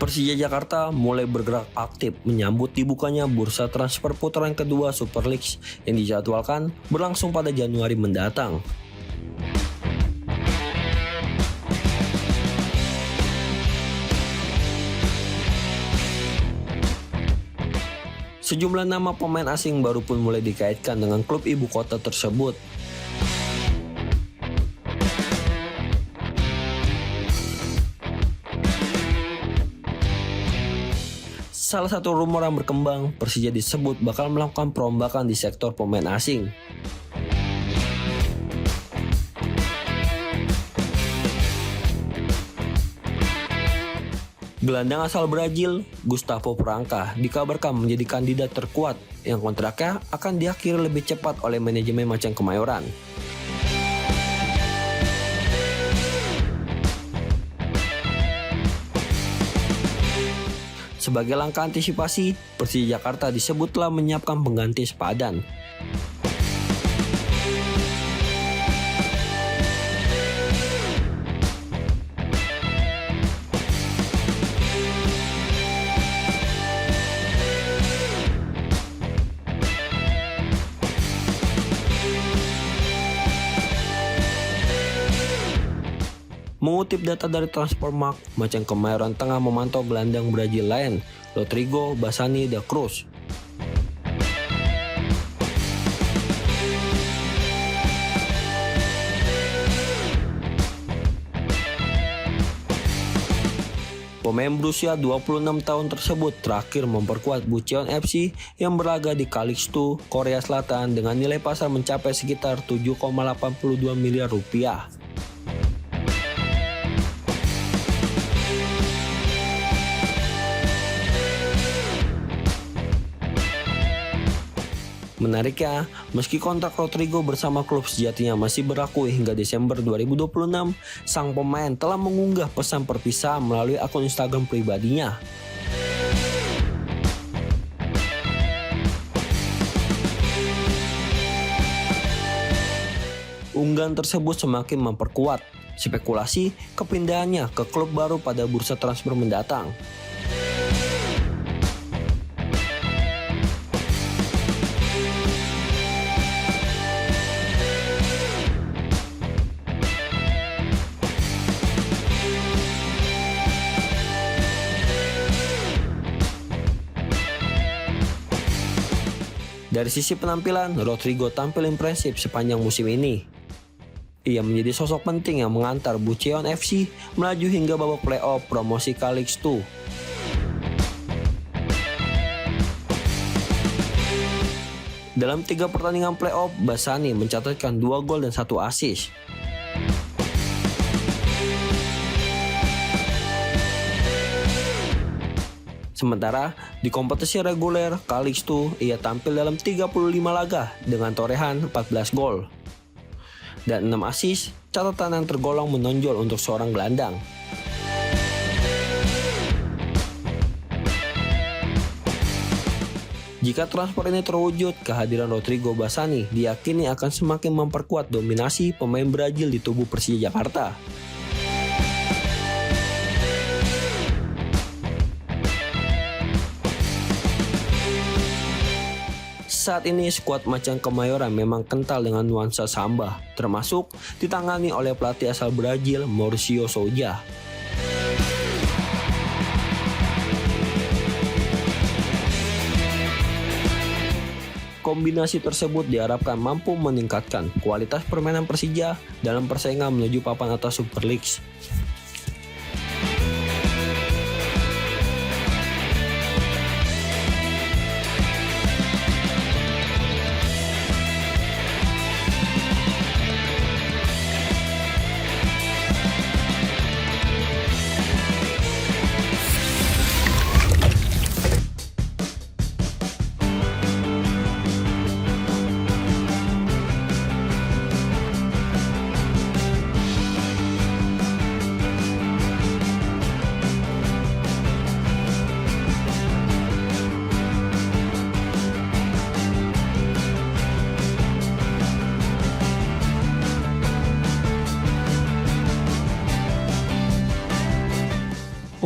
Persija Jakarta mulai bergerak aktif menyambut dibukanya bursa transfer putaran kedua Super League yang dijadwalkan berlangsung pada Januari mendatang. Sejumlah nama pemain asing baru pun mulai dikaitkan dengan klub ibu kota tersebut. Salah satu rumor yang berkembang, Persija disebut bakal melakukan perombakan di sektor pemain asing. Gelandang asal Brazil, Gustavo Franca, dikabarkan menjadi kandidat terkuat yang kontraknya akan diakhiri lebih cepat oleh manajemen Macan Kemayoran. Sebagai langkah antisipasi, Persija Jakarta disebut telah menyiapkan pengganti sepadan. Mengutip data dari Transfermarkt, Macan Kemayoran tengah memantau gelandang Brazil lain, Rodrigo Basani da Cruz. Pemain berusia 26 tahun tersebut terakhir memperkuat Bucheon FC yang berlaga di Kaliks-2, Korea Selatan dengan nilai pasar mencapai sekitar 7,82 miliar rupiah. Menariknya, meski kontrak Rodrigo bersama klub sejatinya masih berlaku hingga Desember 2026, sang pemain telah mengunggah pesan perpisahan melalui akun Instagram pribadinya. Unggahan tersebut semakin memperkuat spekulasi kepindahannya ke klub baru pada bursa transfer mendatang. Dari sisi penampilan, Rodrigo tampil impresif sepanjang musim ini. Ia menjadi sosok penting yang mengantar Bucheon FC melaju hingga babak playoff promosi Kaliks-2. Dalam 3 pertandingan playoff, Basani mencatatkan 2 gol dan 1 assist. Sementara di kompetisi reguler Kaliks-2 ia tampil dalam 35 laga dengan torehan 14 gol dan 6 assist, catatan yang tergolong menonjol untuk seorang gelandang. Jika transfer ini terwujud, kehadiran Rodrigo Basani diyakini akan semakin memperkuat dominasi pemain Brazil di tubuh Persija Jakarta. Saat ini skuad Macan Kemayoran memang kental dengan nuansa samba, termasuk ditangani oleh pelatih asal Brazil Mauricio Souza. Kombinasi tersebut diharapkan mampu meningkatkan kualitas permainan Persija dalam persaingan menuju papan atas Super League.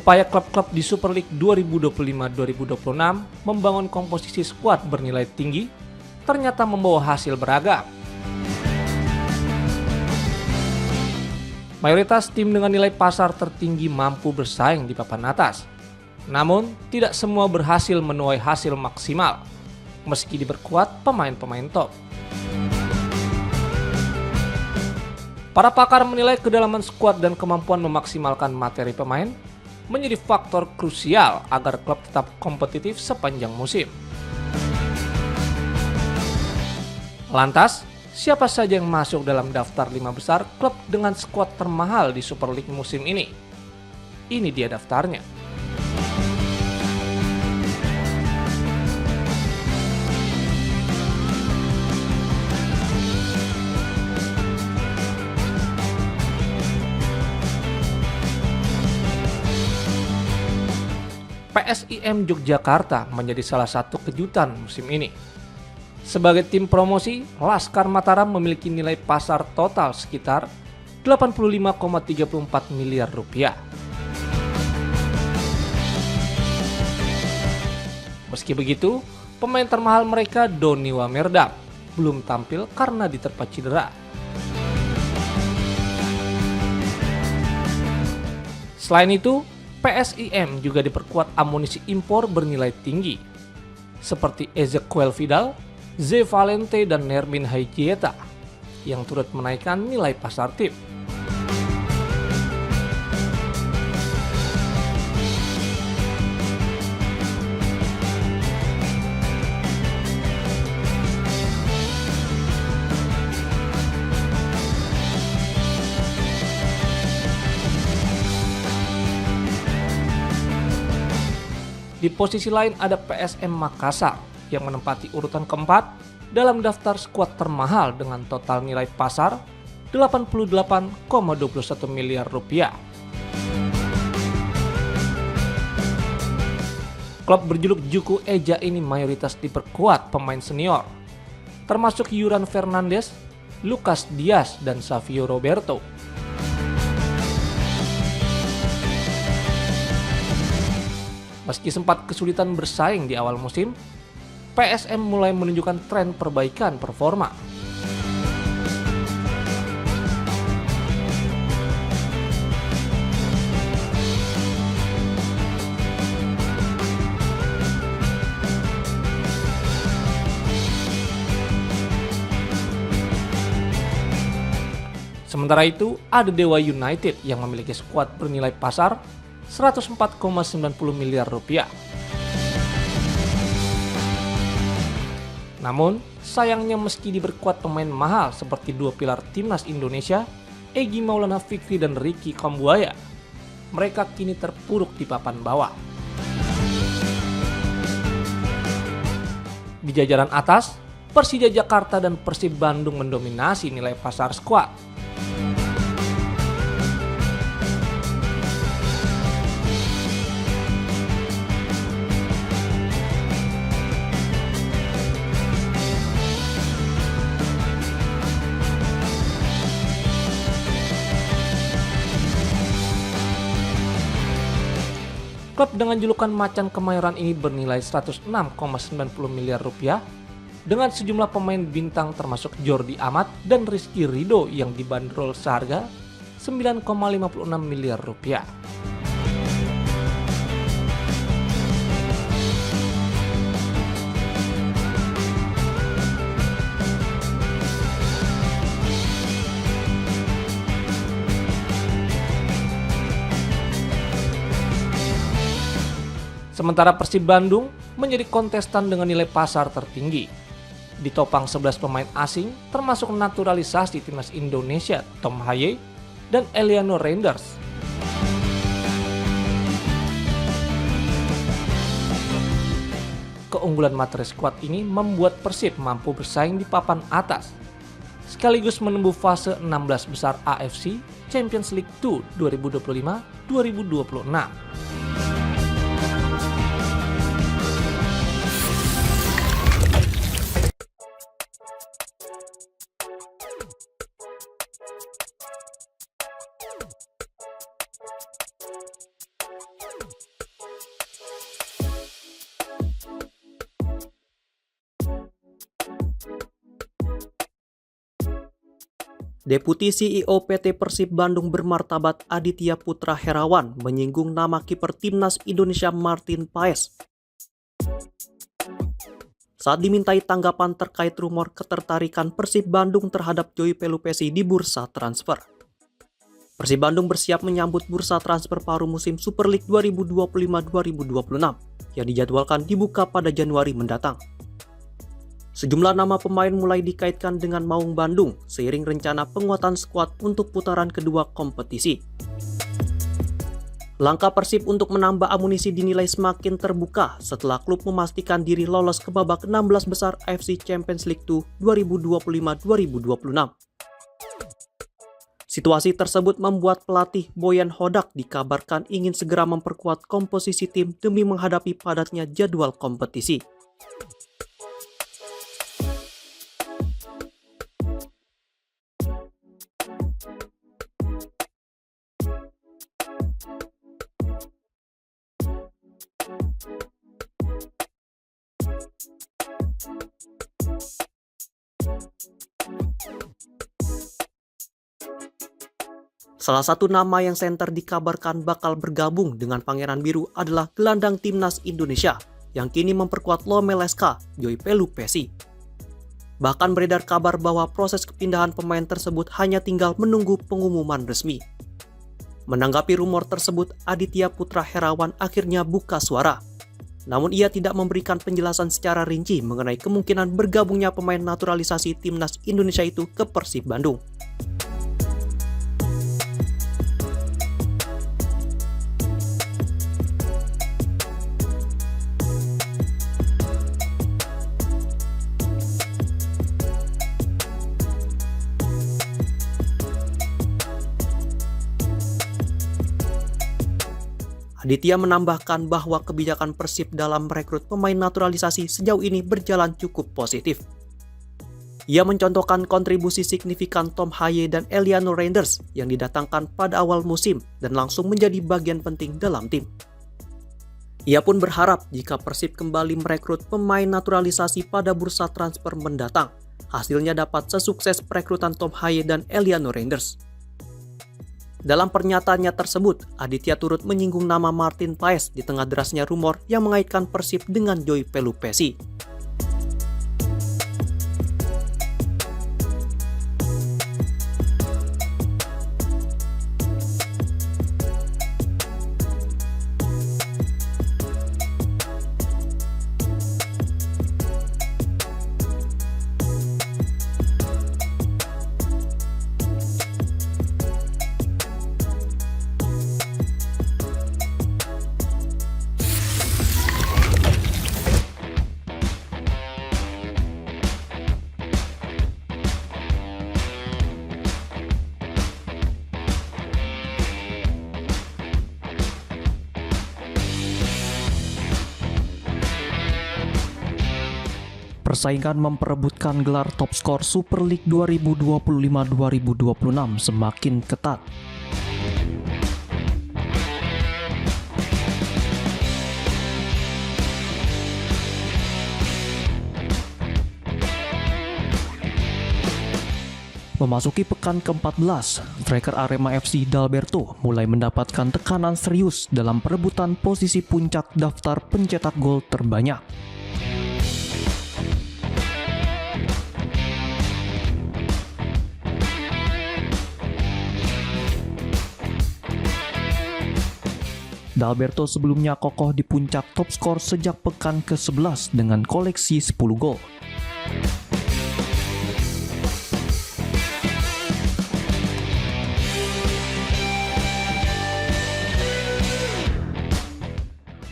Upaya klub-klub di Super League 2025-2026 membangun komposisi skuad bernilai tinggi ternyata membawa hasil beragam. Mayoritas tim dengan nilai pasar tertinggi mampu bersaing di papan atas. Namun, tidak semua berhasil menuai hasil maksimal, meski diperkuat pemain-pemain top. Para pakar menilai kedalaman skuad dan kemampuan memaksimalkan materi pemain menjadi faktor krusial agar klub tetap kompetitif sepanjang musim. Lantas, siapa saja yang masuk dalam daftar 5 besar klub dengan skuad termahal di Super League musim ini? Ini dia daftarnya. PSIM Yogyakarta menjadi salah satu kejutan musim ini. Sebagai tim promosi, Laskar Mataram memiliki nilai pasar total sekitar 85,34 miliar rupiah. Meski begitu, pemain termahal mereka Doni Wamerdam belum tampil karena diterpa cedera. Selain itu, PSIM juga diperkuat amunisi impor bernilai tinggi, seperti Ezequiel Vidal, Ze Valente, dan Nermin Haijieta, yang turut menaikkan nilai pasar tim. Di posisi lain ada PSM Makassar yang menempati urutan keempat dalam daftar skuad termahal dengan total nilai pasar 88,21 miliar rupiah. Klub berjuluk Juku Eja ini mayoritas diperkuat pemain senior, termasuk Yuran Fernandes, Lucas Diaz, dan Savio Roberto. Meski sempat kesulitan bersaing di awal musim, PSM mulai menunjukkan tren perbaikan performa. Sementara itu, ada Dewa United yang memiliki skuad bernilai pasar 104,90 miliar rupiah. Namun, sayangnya meski diperkuat pemain mahal seperti dua pilar timnas Indonesia, Egy Maulana Fikri dan Ricky Kambuaya, mereka kini terpuruk di papan bawah. Di jajaran atas, Persija Jakarta dan Persib Bandung mendominasi nilai pasar skuad. Klub dengan julukan Macan Kemayoran ini bernilai 106,90 miliar rupiah dengan sejumlah pemain bintang termasuk Jordi Amat dan Rizky Ridho yang dibanderol seharga 9,56 miliar rupiah. Sementara Persib Bandung menjadi kontestan dengan nilai pasar tertinggi. Ditopang 11 pemain asing termasuk naturalisasi timnas Indonesia Tom Haye dan Eliano Reinders. Keunggulan materi skuad ini membuat Persib mampu bersaing di papan atas, sekaligus menembus fase 16 besar AFC Champions League 2 2025-2026. Deputi CEO PT Persib Bandung bermartabat Aditya Putra Herawan menyinggung nama kiper Timnas Indonesia Martin Paes saat dimintai tanggapan terkait rumor ketertarikan Persib Bandung terhadap Joy Pelupesi di bursa transfer. Persib Bandung bersiap menyambut bursa transfer paruh musim Super League 2025-2026 yang dijadwalkan dibuka pada Januari mendatang. Sejumlah nama pemain mulai dikaitkan dengan Maung Bandung seiring rencana penguatan skuad untuk putaran kedua kompetisi. Langkah Persib untuk menambah amunisi dinilai semakin terbuka setelah klub memastikan diri lolos ke babak 16 besar AFC Champions League 2 2025-2026. Situasi tersebut membuat pelatih Boyan Hodak dikabarkan ingin segera memperkuat komposisi tim demi menghadapi padatnya jadwal kompetisi. Salah satu nama yang center dikabarkan bakal bergabung dengan Pangeran Biru adalah gelandang Timnas Indonesia yang kini memperkuat Lomé LSK, Joy Pelupesi. Bahkan beredar kabar bahwa proses kepindahan pemain tersebut hanya tinggal menunggu pengumuman resmi. Menanggapi rumor tersebut, Aditya Putra Herawan akhirnya buka suara. Namun ia tidak memberikan penjelasan secara rinci mengenai kemungkinan bergabungnya pemain naturalisasi Timnas Indonesia itu ke Persib Bandung. Aditya menambahkan bahwa kebijakan Persib dalam merekrut pemain naturalisasi sejauh ini berjalan cukup positif. Ia mencontohkan kontribusi signifikan Tom Haye dan Eliano Reinders yang didatangkan pada awal musim dan langsung menjadi bagian penting dalam tim. Ia pun berharap jika Persib kembali merekrut pemain naturalisasi pada bursa transfer mendatang, hasilnya dapat sesukses perekrutan Tom Haye dan Eliano Reinders. Dalam pernyataannya tersebut, Aditya turut menyinggung nama Martin Paes di tengah derasnya rumor yang mengaitkan Persib dengan Joy Pelupesi. Persaingan memperebutkan gelar top skor Super League 2025-2026 semakin ketat. Memasuki pekan ke-14, striker Arema FC Dalberto mulai mendapatkan tekanan serius dalam perebutan posisi puncak daftar pencetak gol terbanyak. Dalberto sebelumnya kokoh di puncak top skor sejak pekan ke-11 dengan koleksi 10 gol.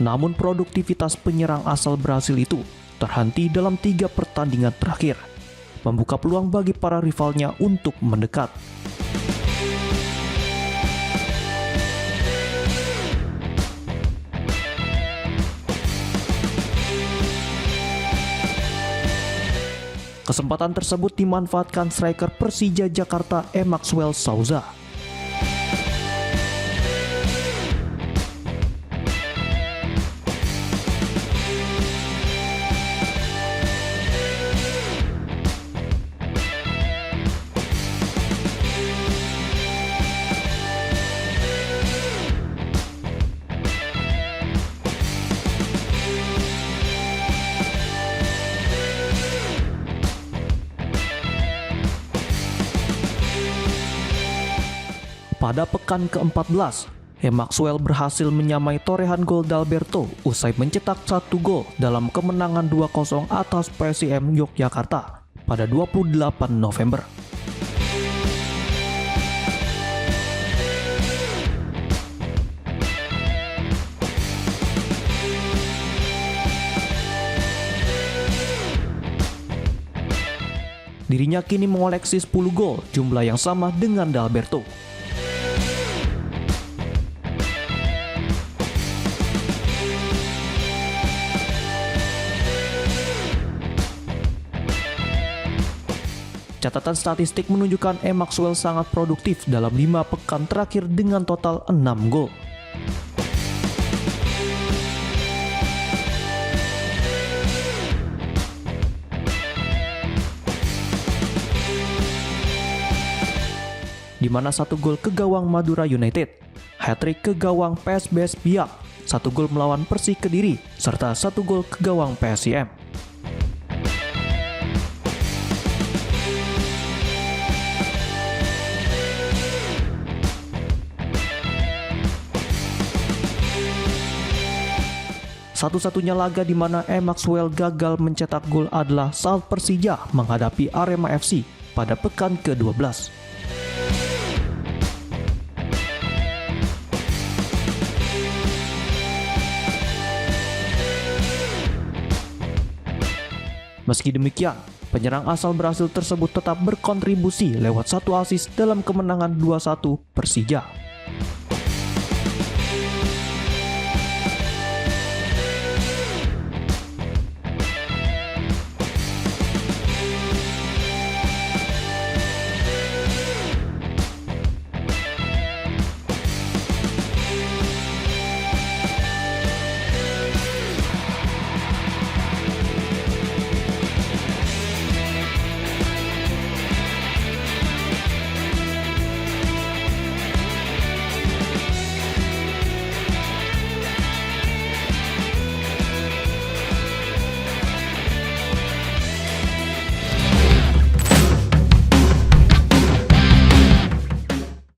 Namun produktivitas penyerang asal Brasil itu terhenti dalam 3 pertandingan terakhir, membuka peluang bagi para rivalnya untuk mendekat. Kesempatan tersebut dimanfaatkan striker Persija Jakarta Maxwell Souza. Pada pekan ke-14, Maxwell berhasil menyamai torehan gol D'Alberto usai mencetak 1 gol dalam kemenangan 2-0 atas PSIM Yogyakarta pada 28 November. Dirinya kini mengoleksi 10 gol, jumlah yang sama dengan D'Alberto. Catatan statistik menunjukkan Maxwell sangat produktif dalam 5 pekan terakhir dengan total 6 gol. Di mana 1 gol ke gawang Madura United, hat-trick ke gawang PSBS Biak, 1 gol melawan Persik Kediri, serta 1 gol ke gawang PSIM. Satu-satunya laga di mana Maxwell gagal mencetak gol adalah saat Persija menghadapi Arema FC pada pekan ke-12. Meski demikian, penyerang asal Brasil tersebut tetap berkontribusi lewat 1 assist dalam kemenangan 2-1 Persija.